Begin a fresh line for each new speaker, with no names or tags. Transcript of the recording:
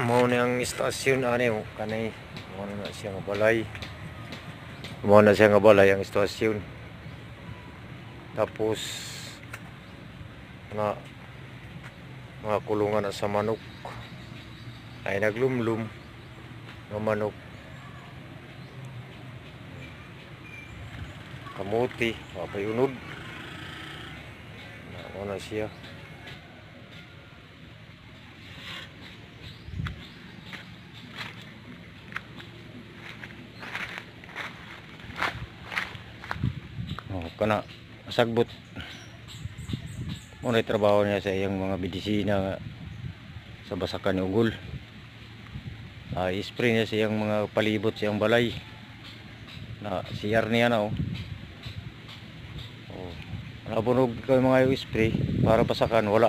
Mao na ang istasyon ani o kanay mao na siya nga balay. Mao na siya nga balay ang istasyon. Tapos nga mga kulungan na sa manok ay naglumlum ng manok. Kamuti, mapayunod. Mao na siya. Kana sagbot mo na trabaho niya sa iyang mga medisina sa basakan ni ugol. I-spray niya sa iyang mga palibot sa iyang balay na siyar niya na nabunog ko yung mga spray para basakan wala